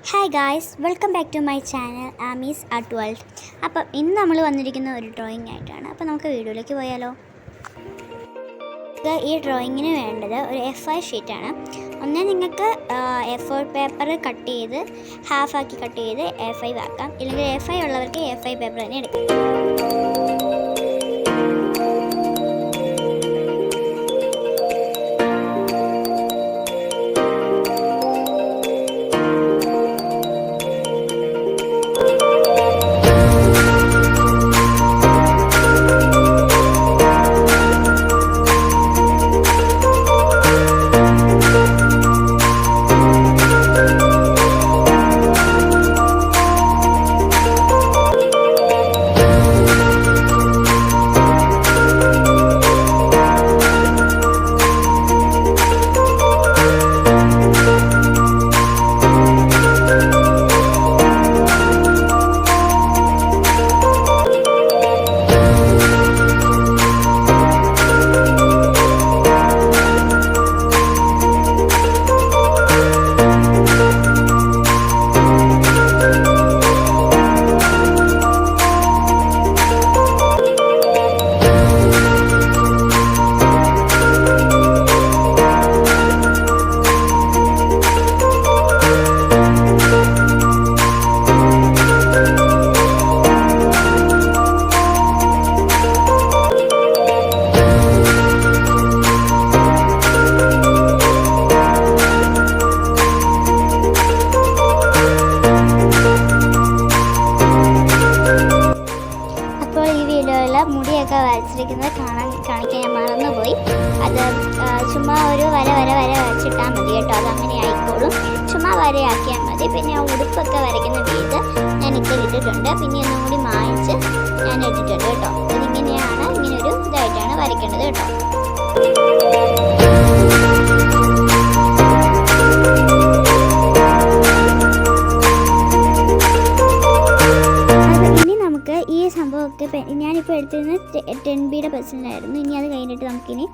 Hi guys, welcome back to my channel Aami's art world. അപ്പം ഇന്ന് നമ്മൾ വന്നിരിക്കുന്ന ഒരു ഡ്രോയിങ് ആയിട്ടാണ്. അപ്പോൾ നമുക്ക് വീഡിയോയിലേക്ക് പോയാലോ. ഈ ഡ്രോയിങ്ങിന് വേണ്ടത് ഒരു A5 ഷീറ്റാണ്. ഒന്നേ നിങ്ങൾക്ക് A4 പേപ്പർ കട്ട് ചെയ്ത് ഹാഫാക്കി കട്ട് ചെയ്ത് A5 ആക്കാം, ഇല്ലെങ്കിൽ A5 ഉള്ളവർക്ക് A5 പേപ്പർ തന്നെ എടുക്കാം. മുടിയൊക്കെ വരച്ചിരിക്കുന്നത് കാണിക്കാൻ ഞാൻ മറന്നുപോയി. അത് ചുമ്മാ ഒരു വര വരച്ചിട്ടാൽ മതി കേട്ടോ, അതങ്ങനെ ആയിക്കോളും. ചുമ്മാ വരയാക്കിയാൽ മതി. പിന്നെ ഉടുപ്പൊക്കെ വരയ്ക്കുന്ന വീട് ഞാൻ ഇട്ടിട്ടുണ്ട്. പിന്നെ ഒന്നും കൂടി മായ്ച്ച് ഞാൻ ഇട്ടിട്ടുണ്ട് കേട്ടോ. ഇതിങ്ങനെയാണ്, ഇങ്ങനൊരു ഇതായിട്ടാണ് വരയ്ക്കേണ്ടത് കേട്ടോ. ഈ സംഭവമൊക്കെ ഞാനിപ്പോൾ എടുത്തിരുന്നത് 10Bയുടെ പെൻസിലായിരുന്നു. ഇനി അത് കഴിഞ്ഞിട്ട് നമുക്കിനി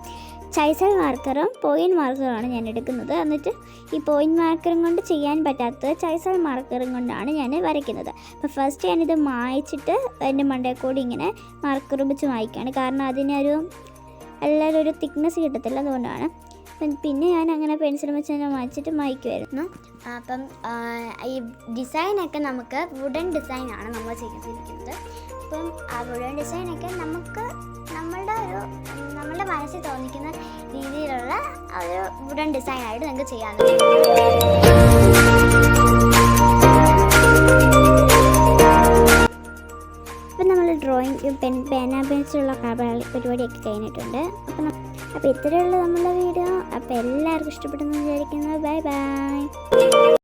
ചൈസൽ മാർക്കറും പോയിൻറ്റ് മാർക്കറുമാണ് ഞാൻ എടുക്കുന്നത്. എന്നിട്ട് ഈ പോയിൻറ്റ് മാർക്കറും കൊണ്ട് ചെയ്യാൻ പറ്റാത്തത് ചൈസൽ മാർക്കറും കൊണ്ടാണ് ഞാൻ വരയ്ക്കുന്നത്. അപ്പോൾ ഫസ്റ്റ് ഞാനിത് മായ്ച്ചിട്ട് അതിൻ്റെ മണ്ടേക്കൂടി ഇങ്ങനെ മാർക്കർ വെച്ച് മായ്ക്കുകയാണ്. കാരണം അതിനൊരു എല്ലാവരും ഒരു തിക്നെസ് കിട്ടത്തില്ല, അതുകൊണ്ടാണ്. പിന്നെ ഞാൻ അങ്ങനെ പെൻസിൽ വെച്ച് തന്നെ മായ്ച്ചിട്ട് മായ്ക്കുമായിരുന്നു. അപ്പം ഈ ഡിസൈനൊക്കെ നമുക്ക് വുഡൻ ഡിസൈനാണ് നമ്മൾ ചെയ്തിരിക്കുന്നത്. അപ്പം ആ വുഡൻ ഡിസൈനൊക്കെ നമുക്ക് നമ്മളുടെ മനസ്സിൽ തോന്നിക്കുന്ന രീതിയിലുള്ള ഒരു വുഡൻ ഡിസൈനായിട്ട് നിങ്ങൾക്ക് ചെയ്യാവുന്നതാണ്. അപ്പം നമ്മൾ ഡ്രോയിങ് പേന പെൻസിലുള്ള പരിപാടിയൊക്കെ കഴിഞ്ഞിട്ടുണ്ട്. അപ്പോൾ ഇത്രയുള്ള നമ്മളുടെ വീഡിയോ. അപ്പോൾ എല്ലാവർക്കും ഇഷ്ടപ്പെട്ടെന്ന് വിചാരിക്കുന്നു. Bye bye.